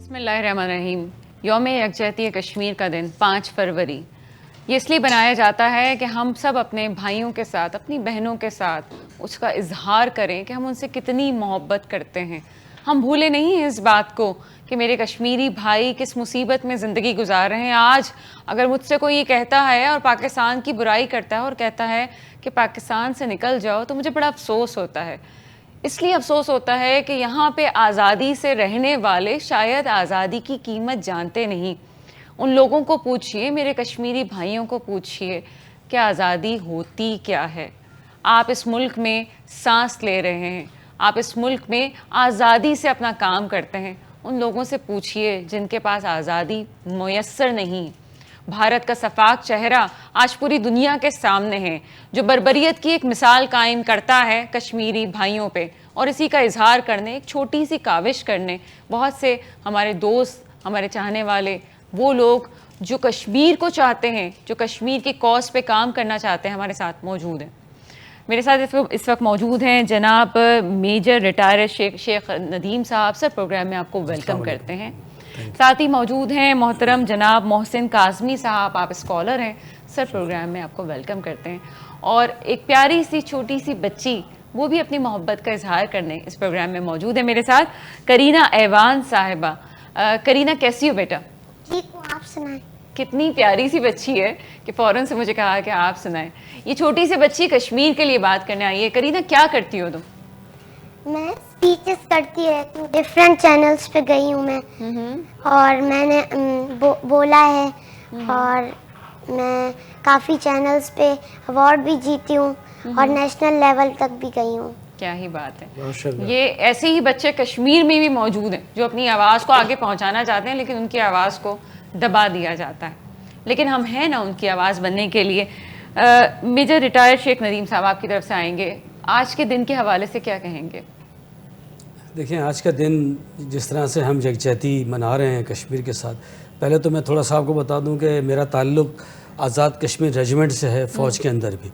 بسم اللہ الرحمن الرحیم. یوم یکجہتی کشمیر کا دن 5 فروری یہ اس لیے بنایا جاتا ہے کہ ہم سب اپنے بھائیوں کے ساتھ، اپنی بہنوں کے ساتھ اس کا اظہار کریں کہ ہم ان سے کتنی محبت کرتے ہیں. ہم بھولے نہیں ہیں اس بات کو کہ میرے کشمیری بھائی کس مصیبت میں زندگی گزار رہے ہیں. آج اگر مجھ سے کوئی یہ کہتا ہے اور پاکستان کی برائی کرتا ہے اور کہتا ہے کہ پاکستان سے نکل جاؤ، تو مجھے بڑا افسوس ہوتا ہے. اس لیے افسوس ہوتا ہے کہ یہاں پہ آزادی سے رہنے والے شاید آزادی کی قیمت جانتے نہیں. ان لوگوں کو پوچھئے، میرے کشمیری بھائیوں کو پوچھئے کہ آزادی ہوتی کیا ہے. آپ اس ملک میں سانس لے رہے ہیں، آپ اس ملک میں آزادی سے اپنا کام کرتے ہیں. ان لوگوں سے پوچھئے جن کے پاس آزادی میسر نہیں. بھارت کا صفاق چہرہ آج پوری دنیا کے سامنے ہے، جو بربریت کی ایک مثال قائم کرتا ہے کشمیری بھائیوں پہ، اور اسی کا اظہار کرنے، ایک چھوٹی سی کاوش کرنے بہت سے ہمارے دوست، ہمارے چاہنے والے، وہ لوگ جو کشمیر کو چاہتے ہیں، جو کشمیر کی کاز پہ کام کرنا چاہتے ہیں، ہمارے ساتھ موجود ہیں. میرے ساتھ اس وقت موجود ہیں جناب میجر ریٹائر شیخ ندیم صاحب. سر پروگرام میں آپ کو ویلکم کرتے ہیں. ساتھ ہی موجود ہیں محترم جناب محسن کاظمی صاحب، آپ اسکالر ہیں. سر پروگرام میں آپ کو ویلکم کرتے ہیں. اور ایک پیاری سی چھوٹی سی بچی، وہ بھی اپنی محبت کا اظہار کرنے اس پروگرام میں موجود ہے میرے ساتھ، کرینہ ایوان صاحبہ. کرینہ کیسی ہو بیٹا؟ ٹھیک ہوں، آپ سنائیں. کتنی پیاری سی بچی ہے کہ فوراً سے مجھے کہا کہ آپ سنائیں. یہ چھوٹی سی بچی کشمیر کے لیے بات کرنے آئی ہے. کرینہ کیا کرتی ہو تم؟ میں اسپیچز کرتی رہتی ہوں، ڈفرینٹ چینلز پہ گئی ہوں میں، اور میں نے بولا ہے، اور میں کافی چینلز پہ ایوارڈ بھی جیتی ہوں اور نیشنل لیول تک بھی گئی ہوں. کیا ہی بات ہے. یہ ایسے ہی بچے کشمیر میں بھی موجود ہیں جو اپنی آواز کو آگے پہنچانا چاہتے ہیں، لیکن ان کی آواز کو دبا دیا جاتا ہے. لیکن ہم ہیں نا ان کی آواز بننے کے لیے. میجر ریٹائر شیخ ندیم صاحب آپ کی طرف سے آئیں گے. آج کے دن کے حوالے سے کیا کہیں گے؟ دیکھیں، آج کا دن جس طرح سے ہم یکجہتی منا رہے ہیں کشمیر کے ساتھ، پہلے تو میں تھوڑا سا آپ کو بتا دوں کہ میرا تعلق آزاد کشمیر ریجمنٹ سے ہے، فوج کے اندر بھی،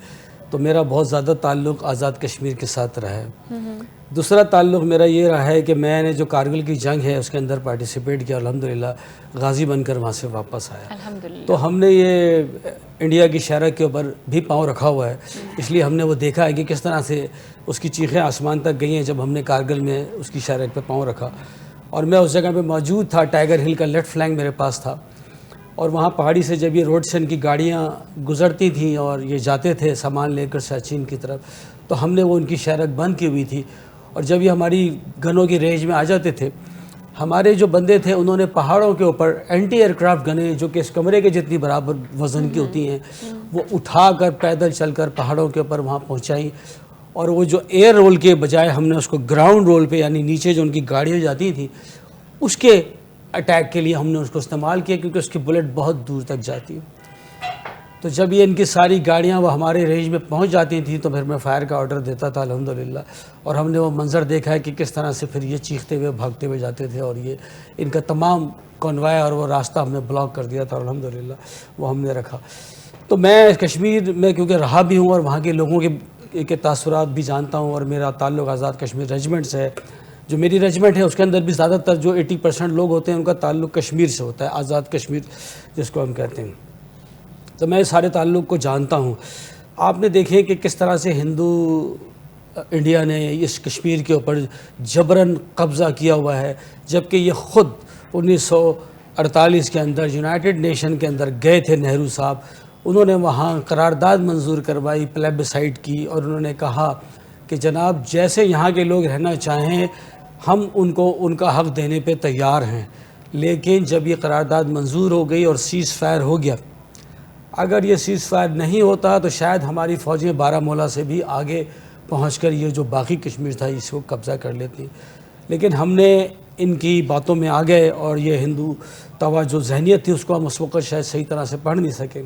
تو میرا بہت زیادہ تعلق آزاد کشمیر کے ساتھ رہا ہے. دوسرا تعلق میرا یہ رہا ہے کہ میں نے جو کارگل کی جنگ ہے اس کے اندر پارٹیسپیٹ کیا، الحمدللہ غازی بن کر وہاں سے واپس آیا. الحمدللہ. تو ہم نے یہ انڈیا کی شہرت کے اوپر بھی پاؤں رکھا ہوا ہے، اس لیے ہم نے وہ دیکھا ہے کہ کس طرح سے اس کی چیخیں آسمان تک گئی ہیں جب ہم نے کارگل میں اس کی شہرت پہ پاؤں رکھا. اور میں اس جگہ پہ موجود تھا، ٹائیگر ہل کا لیفٹ فلینک میرے پاس تھا، اور وہاں پہاڑی سے جب یہ روڈ سے ان کی گاڑیاں گزرتی تھیں اور یہ جاتے تھے سامان لے کر سیاچین کی طرف، تو ہم نے وہ ان کی شہرت بند کی ہوئی تھی. اور جب یہ ہماری گنوں کی رینج میں آ جاتے تھے، ہمارے جو بندے تھے انہوں نے پہاڑوں کے اوپر اینٹی ایئر کرافٹ گنیں جو کہ اس کمرے کے جتنی برابر وزن کی ہوتی ہیں، وہ اٹھا کر پیدل چل کر پہاڑوں کے اوپر وہاں پہنچائیں. اور وہ جو ایئر رول کے بجائے ہم نے اس کو گراؤنڈ رول پہ، یعنی نیچے جو ان کی گاڑیاں جاتی تھیں اس کے اٹیک کے لیے ہم نے اس کو استعمال کیا، کیونکہ اس کی بلٹ بہت دور تک جاتی ہے. تو جب یہ ان کی ساری گاڑیاں وہ ہمارے رینج میں پہنچ جاتی تھیں تو پھر میں فائر کا آرڈر دیتا تھا الحمدللہ. اور ہم نے وہ منظر دیکھا ہے کہ کس طرح سے پھر یہ چیختے ہوئے بھاگتے ہوئے جاتے تھے، اور یہ ان کا تمام کنوائے اور وہ راستہ ہم نے بلاک کر دیا تھا الحمدللہ. وہ ہم نے رکھا. تو میں کشمیر میں کیونکہ رہا بھی ہوں اور وہاں کے لوگوں کے تاثرات بھی جانتا ہوں، اور میرا تعلق آزاد کشمیر ریجمنٹ سے ہے. جو میری ریجمنٹ ہے اس کے اندر بھی زیادہ تر جو 80% لوگ ہوتے ہیں ان کا تعلق کشمیر سے ہوتا ہے، آزاد کشمیر جس کو ہم کہتے ہیں. تو میں سارے تعلق کو جانتا ہوں. آپ نے دیکھے کہ کس طرح سے ہندو انڈیا نے اس کشمیر کے اوپر جبراً قبضہ کیا ہوا ہے، جبکہ یہ خود 1948 کے اندر یونائٹڈ نیشن کے اندر گئے تھے. نہرو صاحب، انہوں نے وہاں قرارداد منظور کروائی، پلیبسائٹ کی، اور انہوں نے کہا کہ جناب جیسے یہاں کے لوگ رہنا چاہیں ہم ان کو ان کا حق دینے پہ تیار ہیں. لیکن جب یہ قرارداد منظور ہو گئی اور سیز فائر ہو گیا، اگر یہ سیز فائر نہیں ہوتا تو شاید ہماری فوجیں بارہمولہ سے بھی آگے پہنچ کر یہ جو باقی کشمیر تھا اس کو قبضہ کر لیتی. لیکن ہم نے ان کی باتوں میں آ گئے اور یہ ہندو توا جو ذہنیت تھی اس کو ہم اس وقت شاید صحیح طرح سے پڑھ نہیں سکیں،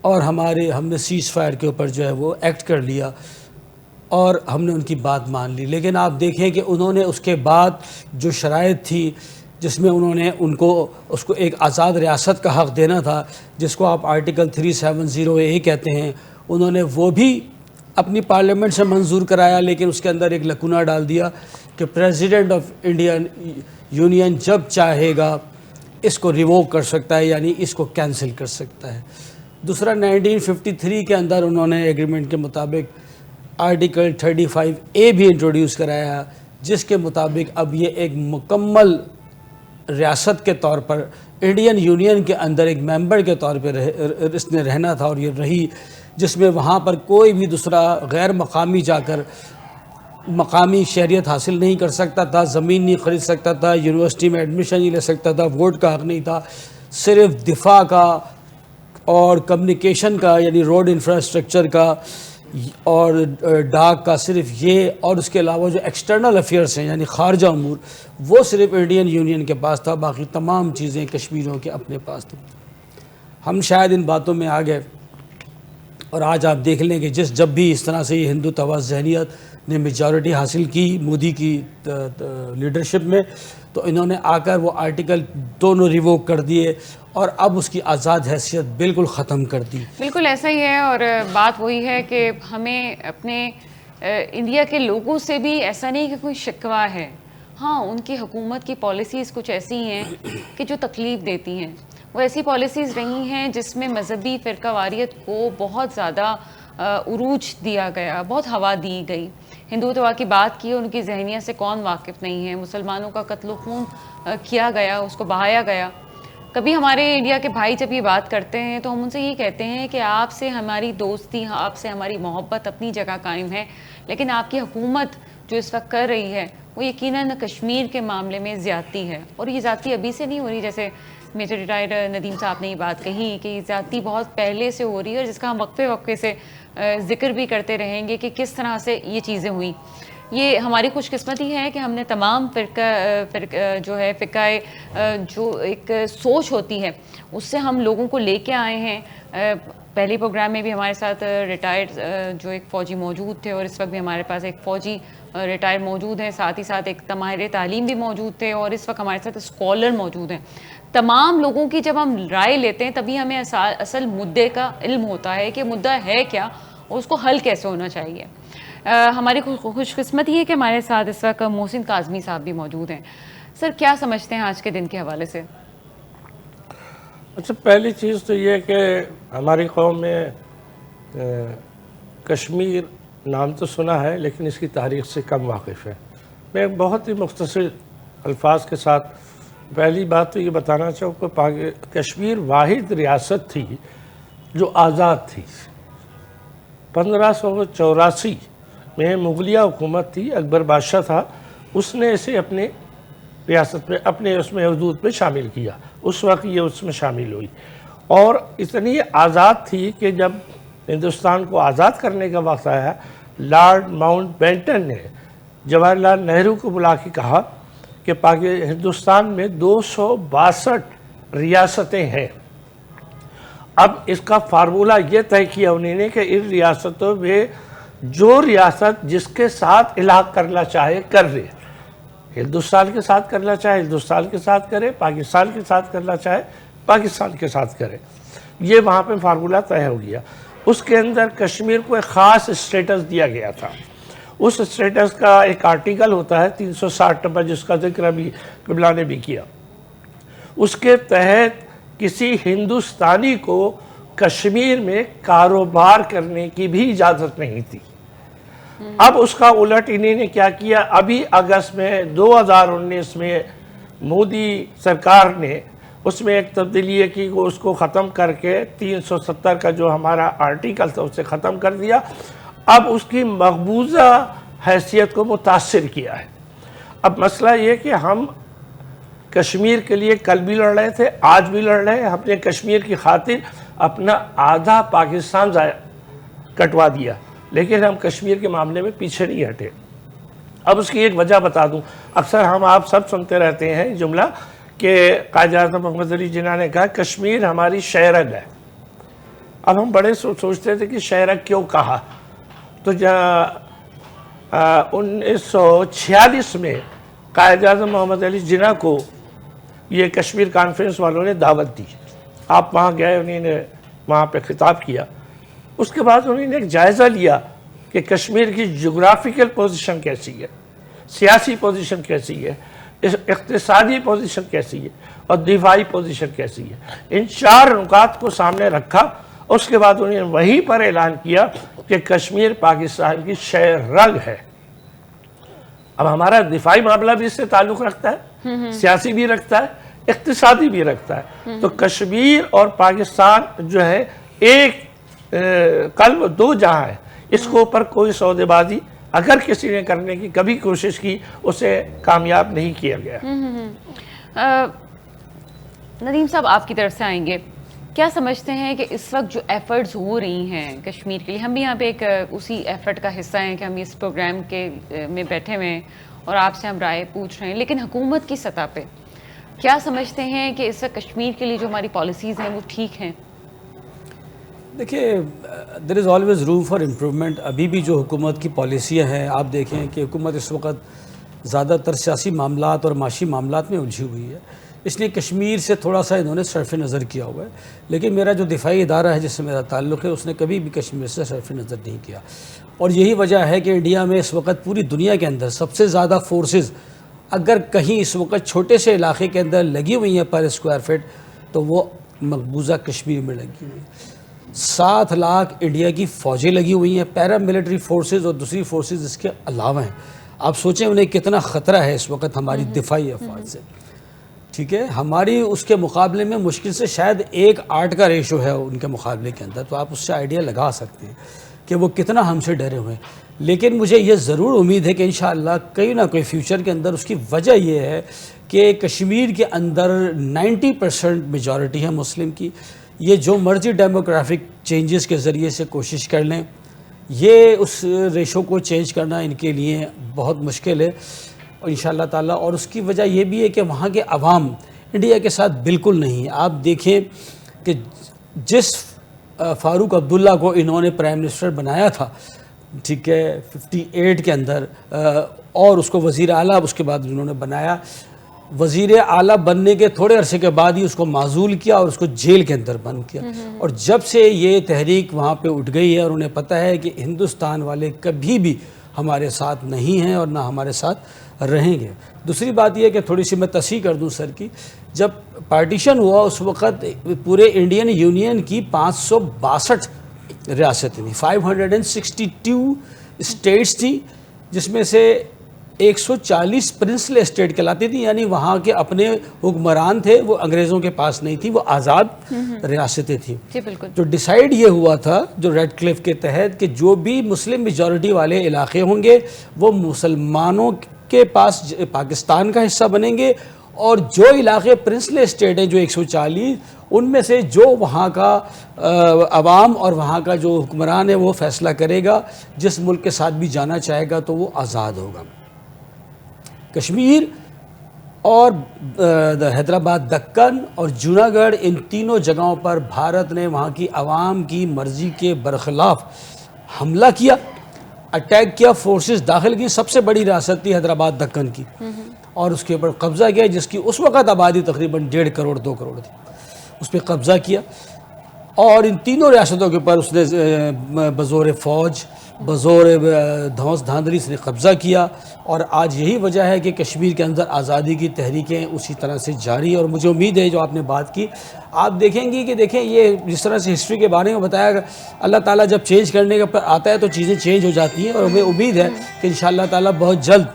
اور ہم نے سیز فائر کے اوپر جو ہے وہ ایکٹ کر لیا اور ہم نے ان کی بات مان لی. لیکن آپ دیکھیں کہ انہوں نے اس کے بعد جو شرائط تھی جس میں انہوں نے اس کو ایک آزاد ریاست کا حق دینا تھا، جس کو آپ آرٹیکل 370A کہتے ہیں، انہوں نے وہ بھی اپنی پارلیمنٹ سے منظور کرایا، لیکن اس کے اندر ایک لکونہ ڈال دیا کہ پریزیڈنٹ آف انڈین یونین جب چاہے گا اس کو ریووک کر سکتا ہے، یعنی اس کو کینسل کر سکتا ہے۔ دوسرا 1953 کے اندر انہوں نے ایگریمنٹ کے مطابق آرٹیکل 35A بھی انٹروڈیوس کرایا، جس کے مطابق اب یہ ایک مکمل ریاست کے طور پر انڈین یونین کے اندر ایک ممبر کے طور پہ اس نے رہنا تھا، اور یہ رہی، جس میں وہاں پر کوئی بھی دوسرا غیر مقامی جا کر مقامی شہریت حاصل نہیں کر سکتا تھا، زمین نہیں خرید سکتا تھا، یونیورسٹی میں ایڈمیشن نہیں لے سکتا تھا، ووٹ کا حق نہیں تھا، صرف دفاع کا اور کمیونیکیشن کا یعنی روڈ انفراسٹرکچر کا اور ڈاک کا صرف یہ، اور اس کے علاوہ جو ایکسٹرنل افیئرس ہیں یعنی خارجہ امور وہ صرف انڈین یونین کے پاس تھا، باقی تمام چیزیں کشمیریوں کے اپنے پاس تھیں۔ ہم شاید ان باتوں میں آ گئے، اور آج آپ دیکھ لیں کہ جب بھی اس طرح سے یہ ہندو توا ذہنیت نے میجورٹی حاصل کی مودی کی لیڈرشپ میں، تو انہوں نے آ کر وہ آرٹیکل دونوں ریووک کر دیے اور اب اس کی آزاد حیثیت بالکل ختم کر دی۔ بالکل ایسا ہی ہے، اور بات وہی ہے کہ ہمیں اپنے انڈیا کے لوگوں سے بھی ایسا نہیں کہ کوئی شکوہ ہے، ہاں ان کی حکومت کی پالیسیز کچھ ایسی ہیں کہ جو تکلیف دیتی ہیں، وہ ایسی پالیسیز رہی ہیں جس میں مذہبی فرقہ واریت کو بہت زیادہ عروج دیا گیا، بہت ہوا دی گئی۔ ہندوتوا کی بات کی، ان کی ذہنیت سے کون واقف نہیں ہے، مسلمانوں کا قتل و خون کیا گیا، اس کو بہایا گیا۔ کبھی ہمارے انڈیا کے بھائی جب یہ بات کرتے ہیں تو ہم ان سے یہ کہتے ہیں کہ آپ سے ہماری دوستی، آپ سے ہماری محبت اپنی جگہ قائم ہے، لیکن آپ کی حکومت جو اس وقت کر رہی ہے وہ یقیناً کشمیر کے معاملے میں زیادتی ہے، اور یہ زیادتی ابھی سے نہیں ہو رہی، جیسے میجر ریٹائرڈ ندیم صاحب نے یہ بات کہی کہ یہ زیادتی بہت پہلے سے ہو رہی ہے، اور جس کا ہم وقفے وقفے سے ذکر بھی کرتے رہیں گے کہ کس طرح سے یہ چیزیں ہوئیں۔ یہ ہماری خوش قسمتی ہے کہ ہم نے تمام فرقہ جو ہے جو ایک سوچ ہوتی ہے اس سے ہم لوگوں کو لے کے آئے ہیں۔ پہلے پروگرام میں بھی ہمارے ساتھ ریٹائرڈ جو ایک فوجی موجود تھے، اور اس وقت بھی ہمارے پاس ایک فوجی ریٹائر موجود ہیں، ساتھ ہی ساتھ ایک ماہر تعلیم بھی موجود تھے، اور اس وقت ہمارے ساتھ اسکالر موجود ہیں۔ تمام لوگوں کی جب ہم رائے لیتے ہیں تبھی ہمیں اصل مدعے کا علم ہوتا ہے کہ مدعا ہے کیا اور اس کو حل کیسے ہونا چاہیے۔ ہماری خوش قسمتی ہے کہ ہمارے ساتھ اس وقت محسن کاظمی صاحب بھی موجود ہیں۔ سر، کیا سمجھتے ہیں آج کے دن کے حوالے سے؟ اچھا، پہلی چیز تو یہ کہ ہماری قوم میں کشمیر نام تو سنا ہے لیکن اس کی تاریخ سے کم واقف ہے۔ میں بہت ہی مختصر الفاظ کے ساتھ پہلی بات تو یہ بتانا چاہوں کہ کشمیر واحد ریاست تھی جو آزاد تھی۔ 1584 میں مغلیہ حکومت تھی، اکبر بادشاہ تھا، اس نے اسے اپنے ریاست میں اپنے اس میں حدود میں شامل کیا، اس وقت یہ اس میں شامل ہوئی، اور اتنی آزاد تھی کہ جب ہندوستان کو آزاد کرنے کا وقت آیا، لارڈ ماؤنٹ بیٹن نے جواہر لال نہرو کو بلا کے کہا کہ ہندوستان میں 262 ریاستیں ہیں۔ اب اس کا فارمولہ یہ طے کیا انہوں نے کہ ان ریاستوں میں جو ریاست جس کے ساتھ الحاق کرنا چاہے کر لے، ہندوستان کے ساتھ کرنا چاہے ہندوستان کے ساتھ کرے، پاکستان کے ساتھ کرنا چاہے پاکستان کے ساتھ کرے۔ یہ وہاں پہ فارمولہ طے ہو گیا۔ اس کے اندر کشمیر کو ایک خاص اسٹیٹس دیا گیا تھا۔ اس اسٹیٹس کا ایک آرٹیکل ہوتا ہے 360 نمبر، جس کا ذکر ابھی قبلہ نے بھی کیا۔ اس کے تحت کسی ہندوستانی کو کشمیر میں کاروبار کرنے کی بھی اجازت نہیں تھی۔ اب اس کا الٹ انہیں نے کیا کیا، ابھی اگست میں 2019 میں مودی سرکار نے اس میں ایک تبدیلی کی، اس کو ختم کر کے 370 کا جو ہمارا آرٹیکل تھا اسے ختم کر دیا۔ اب اس کی مقبوضہ حیثیت کو متاثر کیا ہے۔ اب مسئلہ یہ کہ ہم کشمیر کے لیے کل بھی لڑ رہے تھے، آج بھی لڑ رہے ہیں۔ ہم نے کشمیر کی خاطر اپنا آدھا پاکستان کٹوا دیا، لیکن ہم کشمیر کے معاملے میں پیچھے نہیں ہٹے۔ اب اس کی ایک وجہ بتا دوں، اکثر ہم آپ سب سنتے رہتے ہیں جملہ کہ قائد اعظم محمد علی جناح نے کہا کشمیر ہماری شہرگ ہے۔ اب ہم بڑے سوچتے تھے کہ شہرگ کیوں کہا، تو 1946 میں قائد اعظم محمد علی جناح کو یہ کشمیر کانفرنس والوں نے دعوت دی، آپ وہاں گئے، انہوں نے وہاں پہ خطاب کیا۔ اس کے بعد انہوں نے ایک جائزہ لیا کہ کشمیر کی جغرافیکل پوزیشن کیسی ہے، سیاسی پوزیشن کیسی ہے، اقتصادی پوزیشن کیسی ہے اور دفاعی پوزیشن کیسی ہے. ان 4 نکات کو سامنے رکھا. اس کے بعد انہوں نے وہیں پر اعلان کیا کہ کشمیر پاکستان کی شہ رگ ہے. اب ہمارا دفاعی معاملہ بھی اس سے تعلق رکھتا ہے، سیاسی بھی رکھتا ہے، اقتصادی بھی رکھتا ہے. تو کشمیر اور پاکستان جو ہے ایک قلب دو جہاں ہے. اس کو اوپر کوئی سودے بازی اگر کسی نے کرنے کی کبھی کوشش کی اسے کامیاب نہیں کیا گیا. ندیم صاحب آپ کی طرف سے آئیں گے. کیا سمجھتے ہیں کہ اس وقت جو ایفرٹس ہو رہی ہیں کشمیر کے لیے، ہم بھی یہاں پہ ایک اسی ایفرٹ کا حصہ ہیں کہ ہم اس پروگرام کے میں بیٹھے ہوئے ہیں اور آپ سے ہم رائے پوچھ رہے ہیں، لیکن حکومت کی سطح پہ کیا سمجھتے ہیں کہ اس وقت کشمیر کے لیے جو ہماری پالیسیز ہیں وہ ٹھیک ہیں؟ دیکھیے there is always room for improvement. ابھی بھی جو حکومت کی پالیسیاں ہیں آپ دیکھیں کہ حکومت اس وقت زیادہ تر سیاسی معاملات اور معاشی معاملات میں الجھی ہوئی ہے، اس لیے کشمیر سے تھوڑا سا انہوں نے صرف نظر کیا ہوا ہے. لیکن میرا جو دفاعی ادارہ ہے جس سے میرا تعلق ہے اس نے کبھی بھی کشمیر سے صرف نظر نہیں کیا. اور یہی وجہ ہے کہ انڈیا میں اس وقت پوری دنیا کے اندر سب سے زیادہ فورسز اگر کہیں اس وقت چھوٹے سے علاقے کے اندر لگی ہوئی ہیں پر اسکوائر فٹ تو وہ مقبوضہ کشمیر میں لگی ہوئی ہیں. 7 لاکھ انڈیا کی فوجیں لگی ہوئی ہیں، پیرا ملٹری فورسز اور دوسری فورسز اس کے علاوہ ہیں. آپ سوچیں انہیں کتنا خطرہ ہے اس وقت ہماری دفاعی افواج سے. ٹھیک ہے، ہماری اس کے مقابلے میں مشکل سے شاید 1:8 کا ریشو ہے ان کے مقابلے کے اندر. تو آپ اس سے آئیڈیا لگا سکتے ہیں کہ وہ کتنا ہم سے ڈرے ہوئے ہیں. لیکن مجھے یہ ضرور امید ہے کہ انشاءاللہ کوئی نہ کوئی فیوچر کے اندر، اس کی وجہ یہ ہے کہ کشمیر کے اندر 90% میجورٹی ہے مسلم کی. یہ جو مرضی ڈیموگرافک چینجز کے ذریعے سے کوشش کر لیں، یہ اس ریشو کو چینج کرنا ان کے لیے بہت مشکل ہے انشاءاللہ تعالیٰ. اور اس کی وجہ یہ بھی ہے کہ وہاں کے عوام انڈیا کے ساتھ بالکل نہیں ہے. آپ دیکھیں کہ جس فاروق عبداللہ کو انہوں نے پرائم منسٹر بنایا تھا، ٹھیک ہے، 58 کے اندر، اور اس کو وزیر اعلیٰ اس کے بعد انہوں نے بنایا. وزیر اعلیٰ بننے کے تھوڑے عرصے کے بعد ہی اس کو معزول کیا اور اس کو جیل کے اندر بند کیا. اور جب سے یہ تحریک وہاں پہ اٹھ گئی ہے اور انہیں پتہ ہے کہ ہندوستان والے کبھی بھی ہمارے ساتھ نہیں ہیں اور نہ ہمارے ساتھ رہیں گے. دوسری بات یہ ہے کہ تھوڑی سی میں تصحیح کر دوں سر کی، جب پارٹیشن ہوا اس وقت پورے انڈین یونین کی 562 ریاستیں تھیں، 562 اسٹیٹس تھیں، جس میں سے 140 پرنسلی اسٹیٹ کہلاتی تھی، یعنی وہاں کے اپنے حکمران تھے، وہ انگریزوں کے پاس نہیں تھی، وہ آزاد ریاستیں تھیں. جی بالکل. تو ڈیسائیڈ یہ ہوا تھا جو ریڈ کلف کے تحت کہ جو بھی مسلم میجورٹی والے علاقے ہوں گے وہ مسلمانوں کے پاس پاکستان کا حصہ بنیں گے، اور جو علاقے پرنسلی اسٹیٹ ہیں جو 140 ان میں سے جو وہاں کا عوام اور وہاں کا جو حکمران ہے وہ فیصلہ کرے گا، جس ملک کے ساتھ بھی جانا چاہے گا تو وہ آزاد ہوگا. کشمیر اور حیدرآباد دکن اور جونا گڑھ، ان تینوں جگہوں پر بھارت نے وہاں کی عوام کی مرضی کے برخلاف حملہ کیا، اٹیک کیا، فورسز داخل کی. سب سے بڑی ریاست تھی حیدرآباد دکن کی، اور اس کے اوپر قبضہ کیا، جس کی اس وقت آبادی تقریباً 1.5 کروڑ 2 کروڑ تھی. اس پہ قبضہ کیا اور ان تینوں ریاستوں کے اوپر اس نے بزور فوج، بزور دھونس دھاندلی سے قبضہ کیا. اور آج یہی وجہ ہے کہ کشمیر کے اندر آزادی کی تحریکیں اسی طرح سے جاری ہیں. اور مجھے امید ہے جو آپ نے بات کی، آپ دیکھیں گی کہ دیکھیں یہ جس طرح سے ہسٹری کے بارے میں بتایا گا، اللہ تعالیٰ جب چینج کرنے کا آتا ہے تو چیزیں چینج ہو جاتی ہیں. اور ہمیں امید ہے کہ انشاءاللہ تعالیٰ بہت جلد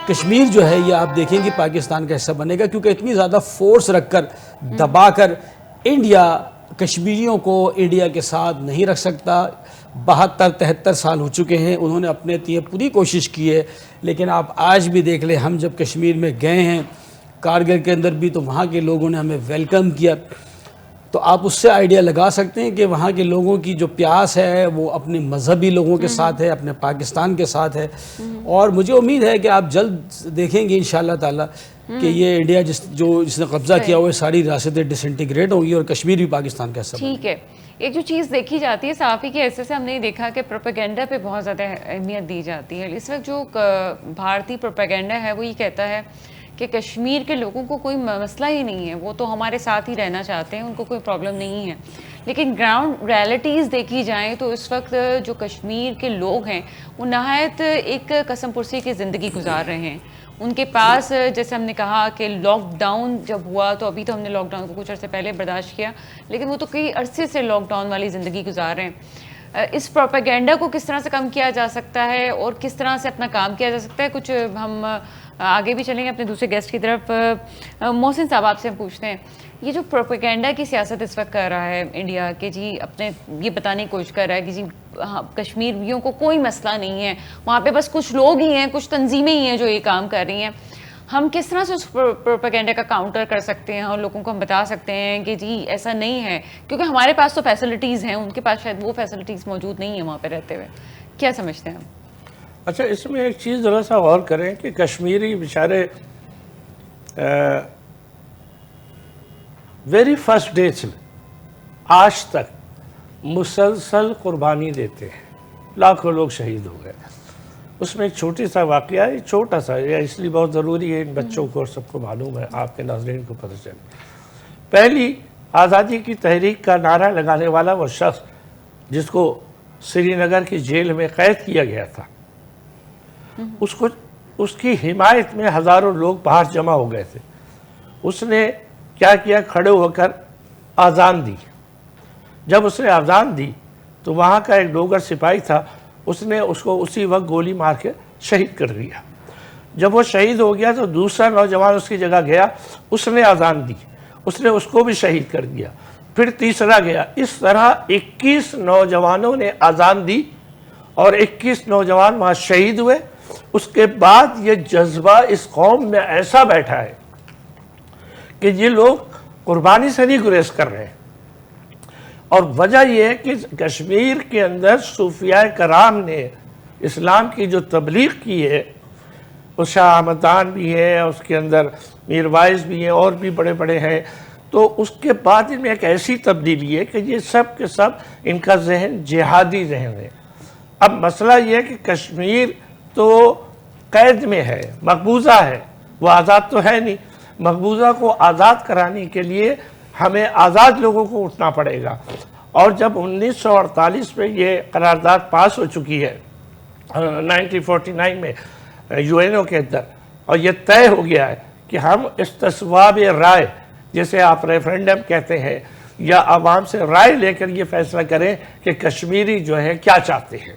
کشمیر جو ہے یہ آپ دیکھیں گی پاکستان کا حصہ بنے گا، کیونکہ اتنی زیادہ فورس رکھ کر دبا کر انڈیا کشمیریوں کو انڈیا کے ساتھ نہیں رکھ سکتا. 72-73 سال ہو چکے ہیں، انہوں نے اپنے لیے پوری کوشش کی ہے. لیکن آپ آج بھی دیکھ لیں، ہم جب کشمیر میں گئے ہیں کارگل کے اندر بھی، تو وہاں کے لوگوں نے ہمیں ویلکم کیا. تو آپ اس سے آئیڈیا لگا سکتے ہیں کہ وہاں کے لوگوں کی جو پیاس ہے وہ اپنے مذہبی لوگوں کے ساتھ ہے، اپنے پاکستان کے ساتھ ہے. اور مجھے امید ہے کہ آپ جلد دیکھیں گے انشاءاللہ تعالیٰ کہ یہ انڈیا جس نے قبضہ کیا ہوئے ساری ریاستیں ڈس انٹیگریٹ ہوں گی اور کشمیر بھی پاکستان کا حصہ. ٹھیک ہے، ایک جو چیز دیکھی جاتی ہے صحافی کے حیثیت سے، ہم نے دیکھا کہ پروپیگنڈا پہ بہت زیادہ اہمیت دی جاتی ہے. اس وقت جو بھارتی پروپیگنڈا ہے وہ یہ کہتا ہے کہ کشمیر کے لوگوں کو کوئی مسئلہ ہی نہیں ہے، وہ تو ہمارے ساتھ ہی رہنا چاہتے ہیں، ان کو کوئی پرابلم نہیں ہے. لیکن گراؤنڈ ریالٹیز دیکھی جائیں تو اس وقت جو کشمیر کے لوگ ہیں وہ نہایت ایک قسم پرسی کی زندگی گزار رہے ہیں. ان کے پاس جیسے ہم نے کہا کہ لاک ڈاؤن جب ہوا تو ابھی تو ہم نے لاک ڈاؤن کو کچھ عرصے پہلے برداشت کیا, لیکن وہ تو کئی عرصے سے لاک ڈاؤن والی زندگی گزار رہے ہیں. اس پروپیگنڈا کو کس طرح سے کم کیا جا سکتا ہے اور کس طرح سے اپنا کام کیا جا سکتا ہے؟ کچھ ہم آگے بھی چلیں گے اپنے دوسرے گیسٹ کی طرف. محسن صاحب آپ سے ہم پوچھتے ہیں, یہ جو پروپیگنڈا کی سیاست اس وقت کر رہا ہے انڈیا کہ جی اپنے یہ بتانے کی کوشش کر رہا ہے کہ جی کشمیریوں کو کوئی مسئلہ نہیں ہے, وہاں پہ بس کچھ لوگ ہی ہیں, کچھ تنظیمیں ہی ہیں جو یہ کام کر رہی ہیں, ہم کس طرح سے اس پروپیگنڈا کا کاؤنٹر کر سکتے ہیں اور لوگوں کو ہم بتا سکتے ہیں کہ جی ایسا نہیں ہے؟ کیونکہ ہمارے پاس تو فیسلٹیز ہیں, ان کے پاس شاید وہ فیسلٹیز موجود نہیں ہیں وہاں پہ رہتے ہوئے. کیا سمجھتے ہیں ہم؟ اچھا, اس میں ایک چیز ذرا سا غور کریں کہ کشمیری بیچارے ویری فرسٹ ڈے سے آج تک مسلسل قربانی دیتے ہیں, لاکھوں لوگ شہید ہو گئے. اس میں ایک چھوٹی سا واقعہ ہے, چھوٹا سا, یہ اس لیے بہت ضروری ہے ان بچوں کو اور سب کو معلوم ہے, آپ کے ناظرین کو پتہ چلے. پہلی آزادی کی تحریک کا نعرہ لگانے والا وہ شخص جس کو سری نگر کی جیل میں قید کیا گیا تھا, اس کی حمایت میں ہزاروں لوگ باہر جمع ہو گئے تھے. اس نے کیا کیا, کھڑے ہو کر اذان دی. جب اس نے اذان دی تو وہاں کا ایک ڈوگر سپاہی تھا, اس نے اس کو اسی وقت گولی مار کے شہید کر دیا. جب وہ شہید ہو گیا تو دوسرا نوجوان اس کی جگہ گیا, اس نے اذان دی, اس نے اس کو بھی شہید کر دیا. پھر تیسرا گیا. اس طرح 21 نوجوانوں نے اذان دی اور 21 نوجوان وہاں شہید ہوئے. اس کے بعد یہ جذبہ اس قوم میں ایسا بیٹھا ہے کہ یہ لوگ قربانی سے نہیں گریز کر رہے ہیں. اور وجہ یہ ہے کہ کشمیر کے اندر صوفیاء کرام نے اسلام کی جو تبلیغ کی ہے, وہ شاہ احمدان بھی ہے, اس کے اندر میر وائز بھی ہیں, اور بھی بڑے بڑے ہیں. تو اس کے بعد ان میں ایک ایسی تبدیلی ہے کہ یہ سب کے سب ان کا ذہن جہادی ذہن ہے. اب مسئلہ یہ ہے کہ کشمیر تو قید میں ہے, مقبوضہ ہے, وہ آزاد تو ہے نہیں. مقبوضہ کو آزاد کرانے کے لیے ہمیں آزاد لوگوں کو اٹھنا پڑے گا. اور جب 1948 میں یہ قرارداد پاس ہو چکی ہے 1949 میں یو این او کے اندر, اور یہ طے ہو گیا ہے کہ ہم استصواب رائے, جیسے آپ ریفرینڈم کہتے ہیں, یا عوام سے رائے لے کر یہ فیصلہ کریں کہ کشمیری جو ہے کیا چاہتے ہیں.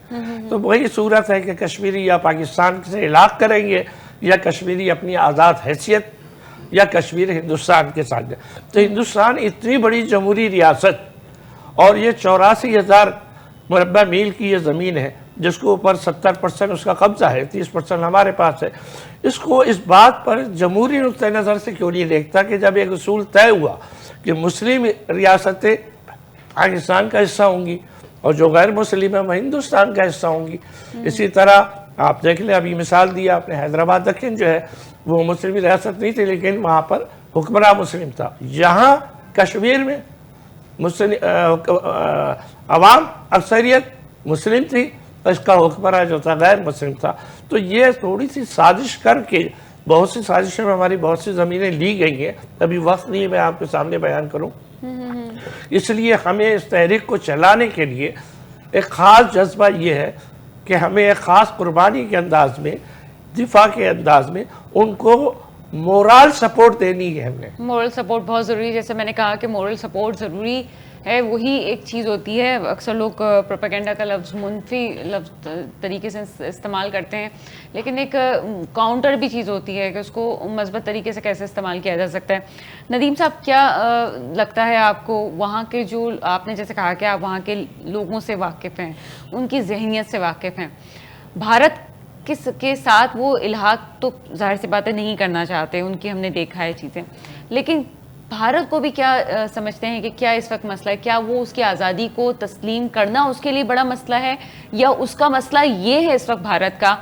تو وہی صورت ہے کہ کشمیری یا پاکستان سے علاق کریں گے یا کشمیری اپنی آزاد حیثیت یا کشمیر ہندوستان کے ساتھ. تو ہندوستان اتنی بڑی جمہوری ریاست اور یہ 84,000 مربع میل کی یہ زمین ہے جس کو اوپر 70% اس کا قبضہ ہے, 30% ہمارے پاس ہے. اس کو اس بات پر جمہوری نقطہ نظر سے کیوں نہیں دیکھتا کہ جب ایک اصول طے ہوا کہ مسلم ریاستیں پاکستان کا حصہ ہوں گی اور جو غیر مسلم ہیں وہ ہندوستان کا حصہ ہوں گی. اسی طرح آپ دیکھ لیں, ابھی مثال دیا آپ نے, حیدرآباد دکن جو ہے وہ مسلم ریاست نہیں تھی لیکن وہاں پر حکمراں مسلم تھا. یہاں کشمیر میں عوام اکثریت مسلم تھی, اس کا حکمراں جو تھا غیر مسلم تھا. تو یہ تھوڑی سی سازش کر کے, بہت سی سازشیں میں ہماری بہت سی زمینیں لی گئی ہیں, ابھی وقت نہیں میں آپ کے سامنے بیان کروں. اس لیے ہمیں اس تحریک کو چلانے کے لیے ایک خاص جذبہ یہ ہے کہ ہمیں ایک خاص قربانی کے انداز میں, دفاع کے انداز میں ان کو مورال سپورٹ دینی ہے. ہم نے مورل سپورٹ بہت ضروری ہے. جیسے میں نے کہا کہ مورل سپورٹ ضروری ہے, وہی ایک چیز ہوتی ہے. اکثر لوگ پروپیگنڈا کا لفظ منفی لفظ طریقے سے استعمال کرتے ہیں, لیکن ایک کاؤنٹر بھی چیز ہوتی ہے کہ اس کو مثبت طریقے سے کیسے استعمال کیا جا سکتا ہے. ندیم صاحب, کیا لگتا ہے آپ کو وہاں کے جو آپ نے جیسے کہا کہ آپ وہاں کے لوگوں سے واقف ہیں, ان کی ذہنیت سے واقف ہیں, بھارت کس کے ساتھ وہ الحاق تو ظاہر سی باتیں نہیں کرنا چاہتے, ان کی ہم نے دیکھا ہے چیزیں, لیکن بھارت کو بھی کیا سمجھتے ہیں کہ کیا اس وقت مسئلہ ہے؟ کیا وہ اس کی آزادی کو تسلیم کرنا اس کے لیے بڑا مسئلہ ہے, یا اس کا مسئلہ یہ ہے اس وقت بھارت کا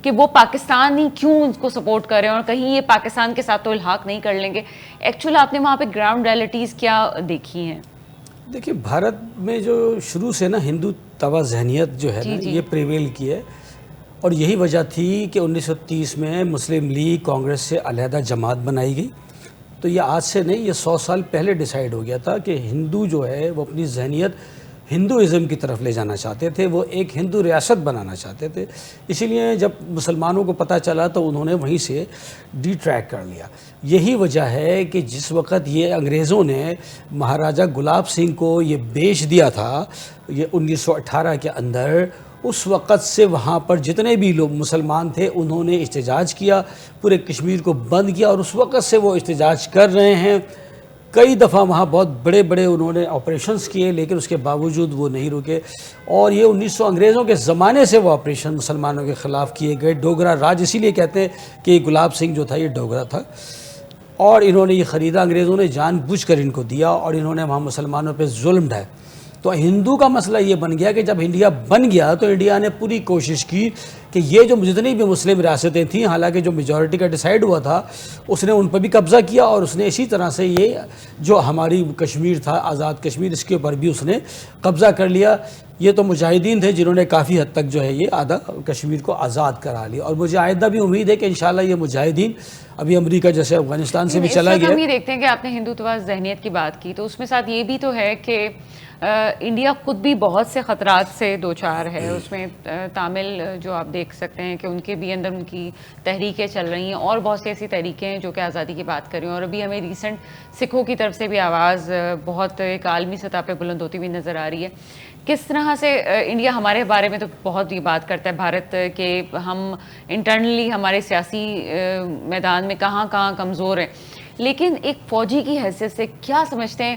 کہ وہ پاکستان ہی کیوں ان کو سپورٹ کر رہے ہیں اور کہیں یہ پاکستان کے ساتھ تو الحاق نہیں کر لیں گے؟ ایکچولی آپ نے وہاں پہ گراؤنڈ ریالٹیز کیا دیکھی ہیں؟ دیکھیے, بھارت میں جو شروع سے نا ہندو توا ذہنیت جو ہے نا یہ پریویل کی ہے, اور یہی وجہ تھی کہ 1930 میں مسلم لیگ کانگریس سے علیحدہ جماعت بنائی گئی تو یہ آج سے نہیں، یہ 100 سال پہلے ڈیسائیڈ ہو گیا تھا کہ ہندو جو ہے وہ اپنی ذہنیت ہندوازم کی طرف لے جانا چاہتے تھے، وہ ایک ہندو ریاست بنانا چاہتے تھے. اسی لیے جب مسلمانوں کو پتہ چلا تو انہوں نے وہیں سے ڈی ٹریک کر لیا. یہی وجہ ہے کہ جس وقت یہ انگریزوں نے مہاراجہ گلاب سنگھ کو یہ بیچ دیا تھا یہ 1918 کے اندر، اس وقت سے وہاں پر جتنے بھی لوگ مسلمان تھے انہوں نے احتجاج کیا، پورے کشمیر کو بند کیا، اور اس وقت سے وہ احتجاج کر رہے ہیں. کئی دفعہ وہاں بہت بڑے بڑے انہوں نے آپریشنز کیے، لیکن اس کے باوجود وہ نہیں رکے. اور یہ 1900 انگریزوں کے زمانے سے وہ آپریشن مسلمانوں کے خلاف کیے گئے. ڈوگرا راج اسی لیے کہتے ہیں کہ گلاب سنگھ جو تھا یہ ڈوگرا تھا، اور انہوں نے یہ خریدا، انگریزوں نے جان بوجھ کر ان کو دیا، اور انہوں نے وہاں مسلمانوں پہ ظلم ڈھائے. تو ہندو کا مسئلہ یہ بن گیا کہ جب انڈیا بن گیا تو انڈیا نے پوری کوشش کی کہ یہ جو جتنی بھی مسلم ریاستیں تھیں، حالانکہ جو میجورٹی کا ڈیسائیڈ ہوا تھا، اس نے ان پر بھی قبضہ کیا، اور اس نے اسی طرح سے یہ جو ہماری کشمیر تھا، آزاد کشمیر، اس کے اوپر بھی اس نے قبضہ کر لیا. یہ تو مجاہدین تھے جنہوں نے کافی حد تک جو ہے یہ آدھا کشمیر کو آزاد کرا لیا، اور مجھے آئندہ بھی امید ہے کہ انشاءاللہ یہ مجاہدین ابھی امریکہ جیسے افغانستان سے بھی چلا گیا. ہم یہ دیکھتے ہیں کہ آپ نے ہندوتوا ذہنیت کی بات کی، تو اس میں ساتھ یہ بھی تو ہے کہ انڈیا خود بھی بہت سے خطرات سے دوچار ہے. اس میں تامل جو آپ دیکھ سکتے ہیں کہ ان کے بھی اندر ان کی تحریکیں چل رہی ہیں، اور بہت سی ایسی تحریکیں ہیں جو کہ آزادی کی بات کر رہی ہیں. اور ابھی ہمیں ریسنٹ سکھوں کی طرف سے بھی آواز بہت ایک عالمی سطح پہ بلند ہوتی ہوئی نظر آ رہی ہے. کس طرح سے انڈیا ہمارے بارے میں تو بہت ہی بات کرتا ہے بھارت کہ ہم انٹرنلی ہمارے سیاسی میدان میں کہاں کہاں کمزور ہیں، لیکن ایک فوجی کی حیثیت سے کیا سمجھتے ہیں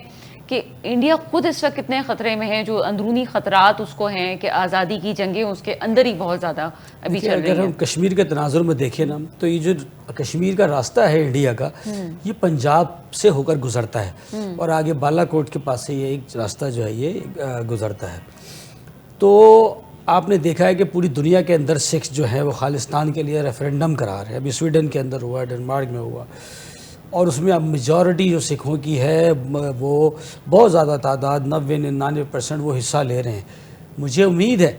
کہ انڈیا خود اس وقت کتنے خطرے میں ہے؟ جو اندرونی خطرات اس کو ہیں کہ آزادی کی جنگیں اس کے اندر ہی بہت زیادہ ابھی چل رہی ہیں. اگر ہم کشمیر کے تناظر میں دیکھیں نا، تو یہ جو کشمیر کا راستہ ہے انڈیا کا، یہ پنجاب سے ہو کر گزرتا ہے، اور آگے بالا کوٹ کے پاس سے یہ ایک راستہ جو ہے یہ گزرتا ہے. تو آپ نے دیکھا ہے کہ پوری دنیا کے اندر سکھ جو ہیں وہ خالستان کے لیے ریفرینڈم کرا رہے ہیں. ابھی سویڈن کے اندر ہوا، ڈنمارک میں ہوا، اور اس میں اب میجورٹی جو سکھوں کی ہے وہ بہت زیادہ تعداد 90-99% وہ حصہ لے رہے ہیں. مجھے امید ہے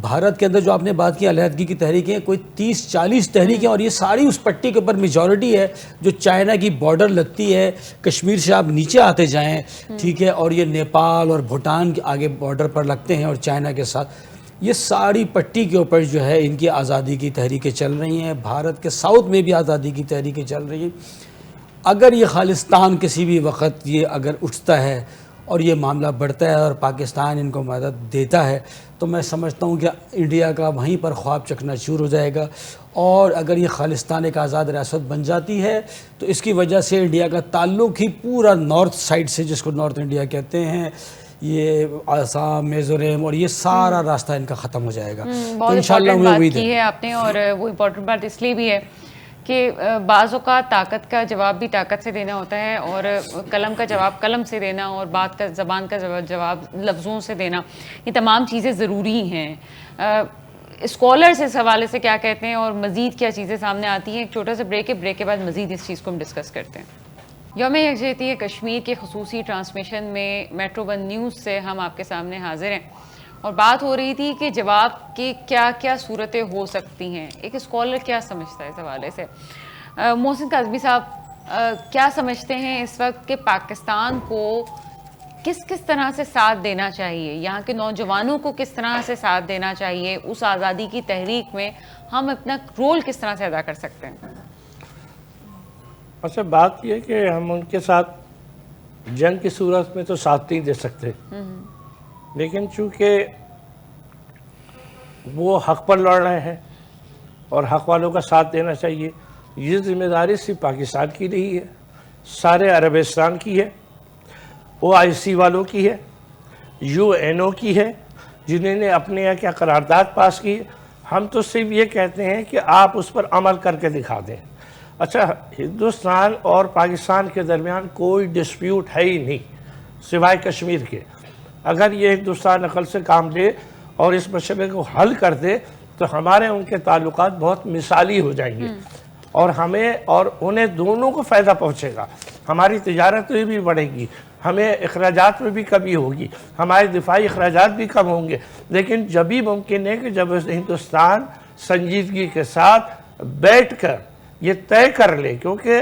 بھارت کے اندر جو آپ نے بات کی علیحدگی کی تحریکیں، کوئی 30-40 تحریکیں، اور یہ ساری اس پٹی کے اوپر میجورٹی ہے جو چائنا کی بارڈر لگتی ہے. کشمیر سے آپ نیچے آتے جائیں، ٹھیک ہے، اور یہ نیپال اور بھوٹان کے آگے بارڈر پر لگتے ہیں اور چائنا کے ساتھ. یہ ساری پٹی کے اوپر جو ہے ان کی آزادی کی تحریکیں چل رہی ہیں. بھارت کے ساؤتھ میں بھی آزادی کی تحریکیں چل رہی ہیں. اگر یہ خالستان کسی بھی وقت یہ اگر اٹھتا ہے اور یہ معاملہ بڑھتا ہے اور پاکستان ان کو مدد دیتا ہے، تو میں سمجھتا ہوں کہ انڈیا کا وہیں پر خواب چکنا چور ہو جائے گا. اور اگر یہ خالستان ایک آزاد ریاست بن جاتی ہے تو اس کی وجہ سے انڈیا کا تعلق ہی پورا نارتھ سائڈ سے، جس کو نارتھ انڈیا کہتے ہیں، یہ آسام، میزورم، اور یہ سارا راستہ ان کا ختم ہو جائے گا. تو انشاءاللہ ہمیں امید ہے. آپ نے، اور وہ امپورٹنٹ بات اس لیے بھی ہے کہ بعض اوقات طاقت کا جواب بھی طاقت سے دینا ہوتا ہے، اور قلم کا جواب قلم سے دینا، اور بات کا زبان کا جواب لفظوں سے دینا، یہ تمام چیزیں ضروری ہیں. اسکالرز اس حوالے سے کیا کہتے ہیں اور مزید کیا چیزیں سامنے آتی ہیں؟ ایک چھوٹا سا بریک ہے، بریک کے بعد مزید اس چیز کو ہم ڈسکس کرتے ہیں. یوم یکجہتی کشمیر کے خصوصی ٹرانسمیشن میں میٹرو ون نیوز سے ہم آپ کے سامنے حاضر ہیں، اور بات ہو رہی تھی کہ جواب کی کیا کیا صورتیں ہو سکتی ہیں. ایک اسکالر کیا سمجھتا ہے اس حوالے سے؟ محسن کاظمی صاحب کیا سمجھتے ہیں اس وقت کہ پاکستان کو کس طرح سے ساتھ دینا چاہیے، یہاں کے نوجوانوں کو کس طرح سے ساتھ دینا چاہیے اس آزادی کی تحریک میں؟ ہم اپنا رول کس طرح سے ادا کر سکتے ہیں؟ اچھا، بات یہ کہ ہم ان کے ساتھ جنگ کی صورت میں تو ساتھ نہیں دے سکتے، لیکن چونکہ وہ حق پر لڑ رہے ہیں اور حق والوں کا ساتھ دینا چاہیے، یہ ذمہ داری صرف پاکستان کی نہیں ہے، سارے عربستان کی ہے، OIC والوں کی ہے، UNO کی ہے، جنہوں نے اپنے یہاں کیا قرارداد پاس کی. ہم تو صرف یہ کہتے ہیں کہ آپ اس پر عمل کر کے دکھا دیں. اچھا، ہندوستان اور پاکستان کے درمیان کوئی ڈسپیوٹ ہے ہی نہیں سوائے کشمیر کے. اگر یہ ہندوستان عقل سے کام لے اور اس مسئلے کو حل کر دے تو ہمارے ان کے تعلقات بہت مثالی ہو جائیں گے، اور ہمیں اور انہیں دونوں کو فائدہ پہنچے گا. ہماری تجارت بھی بڑھے گی، ہمیں اخراجات میں بھی کمی ہوگی، ہمارے دفاعی اخراجات بھی کم ہوں گے. لیکن جب بھی ممکن ہے کہ جب ہندوستان سنجیدگی کے ساتھ بیٹھ کر یہ طے کر لے، کیونکہ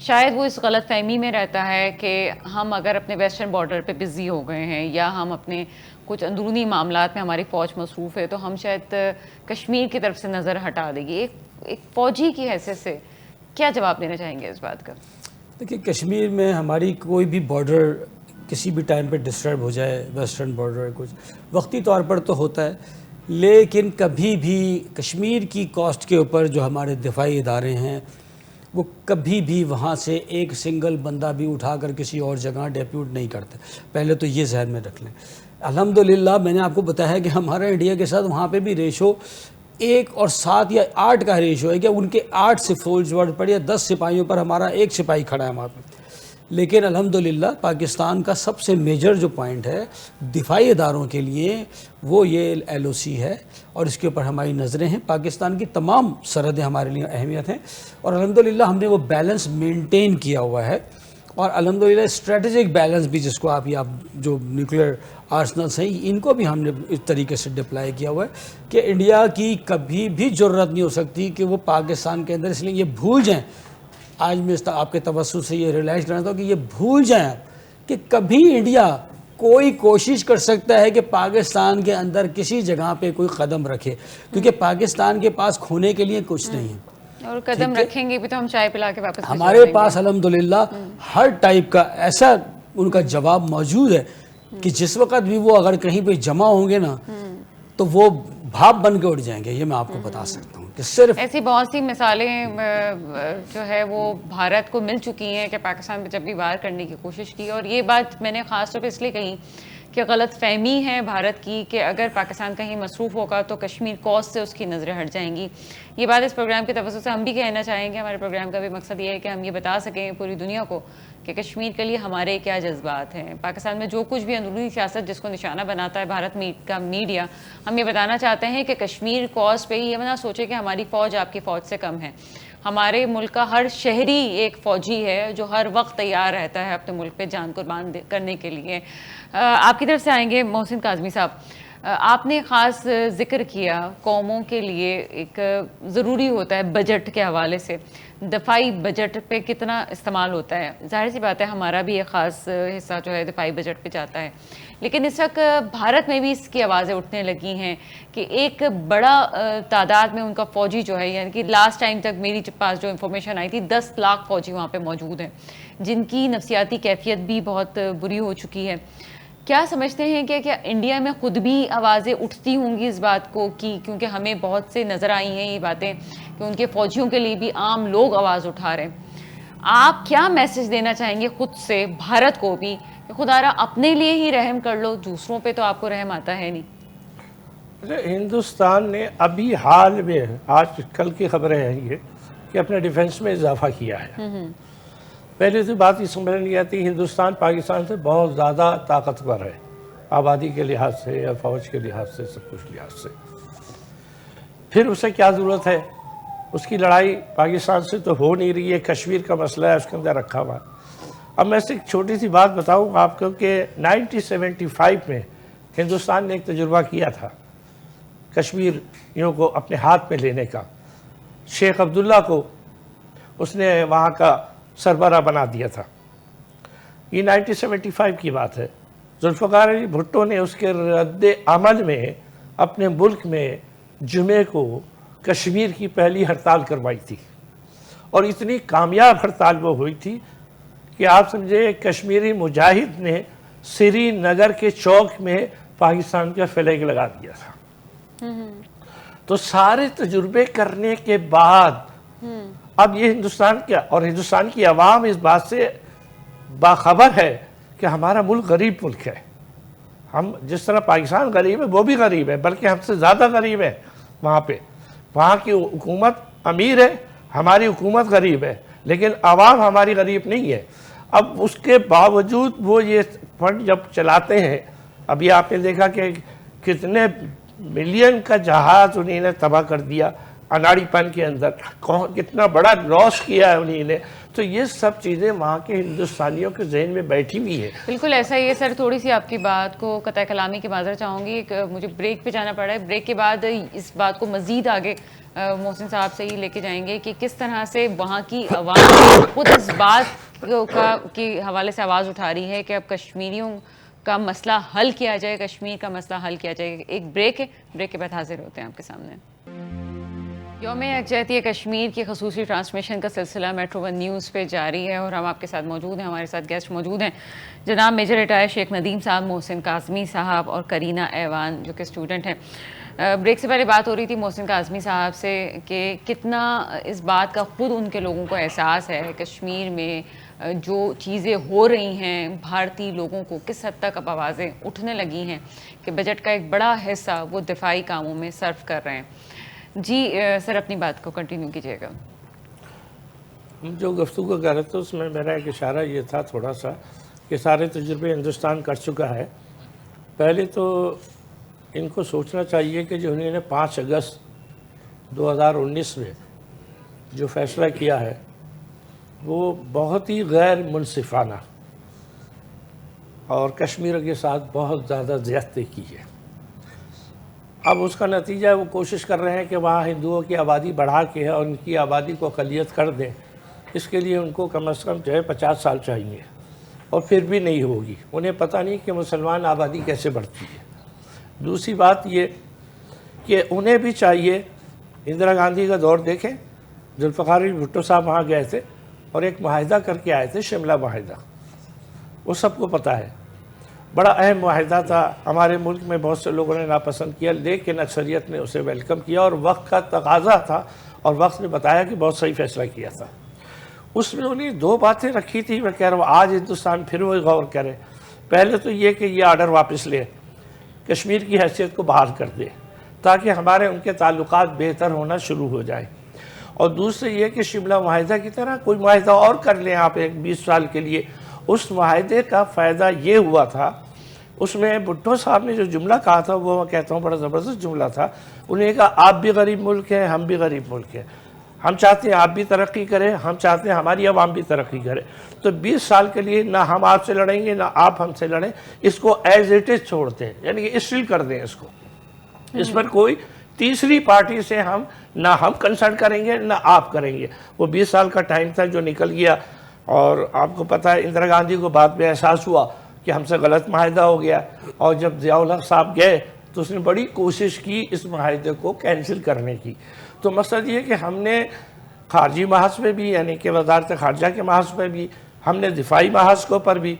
شاید وہ اس غلط فہمی میں رہتا ہے کہ ہم اگر اپنے ویسٹرن بارڈر پہ بزی ہو گئے ہیں یا ہم اپنے کچھ اندرونی معاملات میں ہماری فوج مصروف ہے تو ہم شاید کشمیر کی طرف سے نظر ہٹا دیں گے. ایک فوجی کی حیثیت سے کیا جواب دینا چاہیں گے اس بات کا؟ دیکھیے کشمیر میں ہماری کوئی بھی بارڈر کسی بھی ٹائم پہ ڈسٹرب ہو جائے، ویسٹرن بارڈر کچھ وقتی طور پر تو ہوتا ہے، لیکن کبھی بھی کشمیر کی کوسٹ کے اوپر جو ہمارے دفاعی ادارے ہیں وہ کبھی بھی وہاں سے ایک سنگل بندہ بھی اٹھا کر کسی اور جگہ ڈیپیوٹ نہیں کرتے. پہلے تو یہ ذہن میں رکھ لیں. الحمدللہ میں نے آپ کو بتایا کہ ہمارا انڈیا کے ساتھ وہاں پہ بھی ریشو 1 اور 7 یا 8 کا ریشو ہے کہ ان کے 8 سے فوج پر یا 10 سپاہیوں پر ہمارا 1 سپاہی کھڑا ہے وہاں پہ. لیکن الحمدللہ پاکستان کا سب سے میجر جو پوائنٹ ہے دفاعی اداروں کے لیے وہ یہ LOC ہے اور اس کے اوپر ہماری نظریں ہیں. پاکستان کی تمام سرحدیں ہمارے لیے اہمیت ہیں اور الحمدللہ ہم نے وہ بیلنس مینٹین کیا ہوا ہے. اور الحمدللہ اسٹریٹجک بیلنس بھی جس کو آپ جو نیوکلیئر آرسنلس ہیں ان کو بھی ہم نے اس طریقے سے ڈپلائی کیا ہوا ہے کہ انڈیا کی کبھی بھی جرت نہیں ہو سکتی کہ وہ پاکستان کے اندر، اس لیے یہ بھول جائیں. آج میں آپ کے توسط سے یہ ریلائز کرنا چاہتا ہوں کہ یہ بھول جائیں آپ کہ کبھی انڈیا کوئی کوشش کر سکتا ہے کہ پاکستان کے اندر کسی جگہ پہ کوئی قدم رکھے، کیونکہ پاکستان کے پاس کھونے کے لیے کچھ نہیں ہے. اور قدم رکھیں گے بھی تو ہم چائے پلا کے واپس ہمارے پاس الحمدللہ ہر ٹائپ کا ایسا ان کا جواب موجود ہے کہ جس وقت بھی وہ اگر کہیں پہ جمع ہوں گے نا تو وہ بھاپ بن کے اٹھ جائیں گے. یہ میں آپ کو بتا سکتا ہوں کہ صرف ایسی بہت سی مثالیں جو ہے وہ بھارت کو مل چکی ہیں کہ پاکستان پہ جب بھی وار کرنے کی کوشش کی. اور یہ بات میں نے خاص طور پہ اس لیے کہی کہ غلط فہمی ہے بھارت کی کہ اگر پاکستان کہیں مصروف ہوگا تو کشمیر کوسٹ سے اس کی نظریں ہٹ جائیں گی. یہ بات اس پروگرام کے توسط سے ہم بھی کہنا چاہیں گے. ہمارے پروگرام کا بھی مقصد یہ ہے کہ ہم یہ بتا سکیں پوری دنیا کو کہ کشمیر کے لیے ہمارے کیا جذبات ہیں. پاکستان میں جو کچھ بھی اندرونی سیاست جس کو نشانہ بناتا ہے بھارت کا میڈیا، ہم یہ بتانا چاہتے ہیں کہ کشمیر کوسٹ پہ یہ نہ سوچے کہ ہماری فوج آپ کی فوج سے کم ہے. ہمارے ملک کا ہر شہری ایک فوجی ہے جو ہر وقت تیار رہتا ہے اپنے ملک پہ جان قربان کرنے کے لیے. آپ کی طرف سے آئیں گے محسن کاظمی صاحب. آپ نے خاص ذکر کیا قوموں کے لیے ایک ضروری ہوتا ہے بجٹ کے حوالے سے دفاعی بجٹ پہ کتنا استعمال ہوتا ہے. ظاہر سی بات ہے ہمارا بھی ایک خاص حصہ جو ہے دفاعی بجٹ پہ جاتا ہے، لیکن اس وقت بھارت میں بھی اس کی آوازیں اٹھنے لگی ہیں کہ ایک بڑا تعداد میں ان کا فوجی جو ہے، یعنی کہ لاسٹ ٹائم تک میری پاس جو انفارمیشن آئی تھی 10 لاکھ فوجی وہاں پہ موجود ہیں جن کی نفسیاتی کیفیت بھی بہت بری ہو چکی ہے. کیا سمجھتے ہیں کہ کیا انڈیا میں خود بھی آوازیں اٹھتی ہوں گی اس بات کو کہ کیونکہ ہمیں بہت سے نظر آئی ہیں یہ باتیں کہ ان کے فوجیوں کے لیے بھی عام لوگ آواز اٹھا رہے ہیں. آپ کیا میسج دینا چاہیں گے خود سے بھارت کو بھی کہ خدا را اپنے لیے ہی رحم کر لو، دوسروں پہ تو آپ کو رحم آتا ہے نہیں؟ ہندوستان نے ابھی حال میں آج کل کی خبریں ہیں یہ کہ اپنے ڈیفنس میں اضافہ کیا ہے. پہلے سے بات یہ سمجھ نہیں آتی ہندوستان پاکستان سے بہت زیادہ طاقتور ہے، آبادی کے لحاظ سے یا فوج کے لحاظ سے، سب کچھ لحاظ سے. پھر اسے کیا ضرورت ہے؟ اس کی لڑائی پاکستان سے تو ہو نہیں رہی ہے، کشمیر کا مسئلہ ہے اس کے اندر رکھا ہوا. اب میں سے ایک چھوٹی سی بات بتاؤں آپ کو کہ 1975 میں ہندوستان نے ایک تجربہ کیا تھا کشمیریوں کو اپنے ہاتھ میں لینے کا. شیخ عبداللہ کو اس نے وہاں کا سربراہ بنا دیا تھا. یہ 1975 کی بات ہے. ذوالفقار علی بھٹو نے اس کے رد عمل میں اپنے ملک میں جمعے کو کشمیر کی پہلی ہڑتال کروائی تھی اور اتنی کامیاب ہڑتال وہ ہوئی تھی کہ آپ سمجھے کشمیری مجاہد نے سری نگر کے چوک میں پاکستان کا فلیگ لگا دیا تھا. تو سارے تجربے کرنے کے بعد اب یہ ہندوستان کیا اور ہندوستان کی عوام اس بات سے باخبر ہے کہ ہمارا ملک غریب ملک ہے. ہم جس طرح پاکستان غریب ہے وہ بھی غریب ہے، بلکہ ہم سے زیادہ غریب ہے. وہاں کی حکومت امیر ہے، ہماری حکومت غریب ہے، لیکن عوام ہماری غریب نہیں ہے. اب اس کے باوجود وہ یہ فنڈ جب چلاتے ہیں، ابھی آپ نے دیکھا کہ کتنے ملین کا جہاز انہیں نے تباہ کر دیا اناڑی پن کے اندر، کتنا بڑا لاس کیا ہے انہیں نے. تو یہ سب چیزیں وہاں کے ہندوستانیوں کے ذہن میں بیٹھی ہوئی ہیں. بالکل ایسا ہی ہے سر. تھوڑی سی آپ کی بات کو قطع کلامی کی معذرت چاہوں گی, مجھے بریک پہ جانا پڑ رہا ہے. بریک کے بعد اس بات کو مزید آگے محسن صاحب سے ہی لے کے جائیں گے کہ کس طرح سے وہاں کی عوام خود اس بات کے حوالے سے آواز اٹھا رہی ہے کہ اب کشمیریوں کا مسئلہ حل کیا جائے, کشمیر کا مسئلہ حل کیا جائے. ایک بریک ہے, بریک کے بعد حاضر ہوتے ہیں آپ کے سامنے. یوم یکجہتی کشمیر کی خصوصی ٹرانسمیشن کا سلسلہ میٹرو ون نیوز پہ جاری ہے اور ہم آپ کے ساتھ موجود ہیں. ہمارے ساتھ گیسٹ موجود ہیں جناب میجر ریٹائر شیخ ندیم صاحب, محسن کاظمی صاحب اور کرینہ ایوان جو کہ اسٹوڈنٹ ہیں. بریک سے پہلے بات ہو رہی تھی محسن کاظمی صاحب سے کہ کتنا اس بات کا خود ان کے لوگوں کو احساس ہے کشمیر میں جو چیزیں ہو رہی ہیں, بھارتی لوگوں کو کس حد تک اب آوازیں اٹھنے لگی ہیں کہ بجٹ کا ایک بڑا حصہ وہ دفاعی کاموں میں صرف کر رہے ہیں. جی سر اپنی بات کو کنٹینیو کیجیے گا. ہم جو گفتگو کر رہے تھے اس میں میرا ایک اشارہ یہ تھا تھوڑا سا کہ سارے تجربے ہندوستان کر چکا ہے. پہلے تو ان کو سوچنا چاہیے کہ جو انہوں نے 5 اگست 2019 میں جو فیصلہ کیا ہے وہ بہت ہی غیر منصفانہ اور کشمیر کے ساتھ بہت زیادہ زیادتی کی ہے. اب اس کا نتیجہ وہ کوشش کر رہے ہیں کہ وہاں ہندوؤں کی آبادی بڑھا کے اور ان کی آبادی کو اقلیت کر دیں. اس کے لیے ان کو کم از کم جو ہے 50 سال چاہیے اور پھر بھی نہیں ہوگی. انہیں پتہ نہیں کہ مسلمان آبادی کیسے بڑھتی ہے. دوسری بات یہ کہ انہیں بھی چاہیے, اندرا گاندھی کا دور دیکھیں, ذوالفقار علی بھٹو صاحب وہاں گئے تھے اور ایک معاہدہ کر کے آئے تھے, شملہ معاہدہ. وہ سب کو پتہ ہے, بڑا اہم معاہدہ تھا. ہمارے ملک میں بہت سے لوگوں نے ناپسند کیا لیکن اکثریت نے اسے ویلکم کیا اور وقت کا تقاضا تھا اور وقت نے بتایا کہ بہت صحیح فیصلہ کیا تھا. اس میں انہیں 2 باتیں رکھی تھی. میں کہہ رہا ہوں آج ہندوستان پھر وہ غور کرے. پہلے تو یہ کہ یہ آرڈر واپس لے, کشمیر کی حیثیت کو بحال کر دے تاکہ ہمارے ان کے تعلقات بہتر ہونا شروع ہو جائیں. اور دوسرے یہ کہ شملہ معاہدہ کی طرح کوئی معاہدہ اور کر لیں آپ ایک 20 سال کے لیے. اس معاہدے کا فائدہ یہ ہوا تھا, اس میں بھٹو صاحب نے جو جملہ کہا تھا وہ میں کہتا ہوں بڑا زبردست جملہ تھا. انہیں نے کہا آپ بھی غریب ملک ہیں, ہم بھی غریب ملک ہیں, ہم چاہتے ہیں آپ بھی ترقی کریں, ہم چاہتے ہیں ہماری عوام بھی ترقی کرے. تو 20 سال کے لیے نہ ہم آپ سے لڑیں گے نہ آپ ہم سے لڑیں, اس کو ایز اٹ از چھوڑ دیں, یعنی کہ اسٹل کر دیں اس کو. اس پر کوئی تیسری پارٹی سے ہم نہ ہم کنسلٹ کریں گے نہ آپ کریں گے. وہ 20 سال کا ٹائم تھا جو نکل گیا. اور آپ کو پتہ ہے اندرا گاندھی کو بعد میں احساس ہوا کہ ہم سے غلط معاہدہ ہو گیا, اور جب ضیاء الحق صاحب گئے تو اس نے بڑی کوشش کی اس معاہدے کو کینسل کرنے کی. تو مقصد یہ کہ ہم نے خارجی محاذ پہ بھی, یعنی کہ وزارت خارجہ کے محاذ پہ بھی, ہم نے دفاعی محاذ کو پر بھی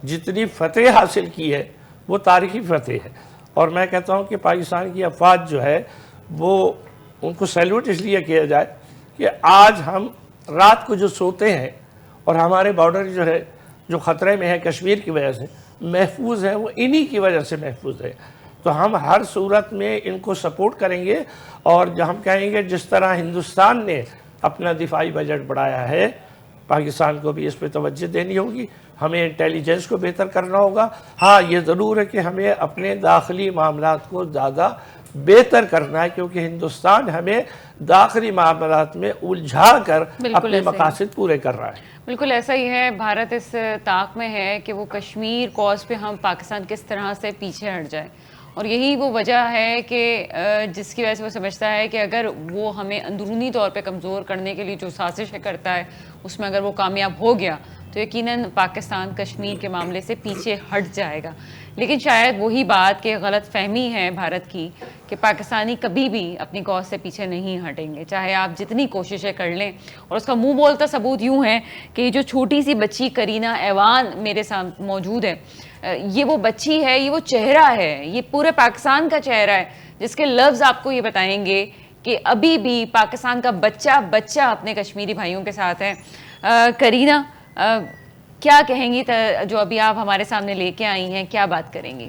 جتنی فتح حاصل کی ہے وہ تاریخی فتح ہے. اور میں کہتا ہوں کہ پاکستان کی افواج جو ہے وہ ان کو سیلوٹ اس لیے کیا جائے کہ آج ہم رات کو جو سوتے ہیں اور ہمارے بارڈر جو ہے جو خطرے میں ہے کشمیر کی وجہ سے محفوظ ہے, وہ انہی کی وجہ سے محفوظ ہے. تو ہم ہر صورت میں ان کو سپورٹ کریں گے. اور جو ہم کہیں گے جس طرح ہندوستان نے اپنا دفاعی بجٹ بڑھایا ہے, پاکستان کو بھی اس پہ توجہ دینی ہوگی. ہمیں انٹیلیجنس کو بہتر کرنا ہوگا. ہاں یہ ضرور ہے کہ ہمیں اپنے داخلی معاملات کو زیادہ بہتر کرنا ہے, کیونکہ ہندوستان ہمیں داخلی معاملات میں الجھا کر اپنے مقاصد پورے کر رہا ہے. بالکل ایسا ہی ہے. بھارت اس طاق میں ہے کہ وہ کشمیر کوز پہ ہم پاکستان کس طرح سے پیچھے ہٹ جائے, اور یہی وہ وجہ ہے کہ جس کی وجہ سے وہ سمجھتا ہے کہ اگر وہ ہمیں اندرونی طور پہ کمزور کرنے کے لیے جو سازشیں کرتا ہے اس میں اگر وہ کامیاب ہو گیا تو یقیناً پاکستان کشمیر کے معاملے سے پیچھے ہٹ جائے گا. لیکن شاید وہی بات کہ غلط فہمی ہے بھارت کی کہ پاکستانی کبھی بھی اپنی کاز سے پیچھے نہیں ہٹیں گے, چاہے آپ جتنی کوششیں کر لیں. اور اس کا منہ بولتا ثبوت یوں ہے کہ یہ جو چھوٹی سی بچی کرینہ ایوان میرے ساتھ موجود ہے, یہ وہ بچی ہے, یہ وہ چہرہ ہے, یہ پورے پاکستان کا چہرہ ہے جس کے لفظ آپ کو یہ بتائیں گے کہ ابھی بھی پاکستان کا بچہ اپنے کشمیری بھائیوں کے ساتھ ہے. کرینہ کیا کہیں گی جو ابھی آپ ہمارے سامنے لے کے آئی ہیں, کیا بات کریں گی؟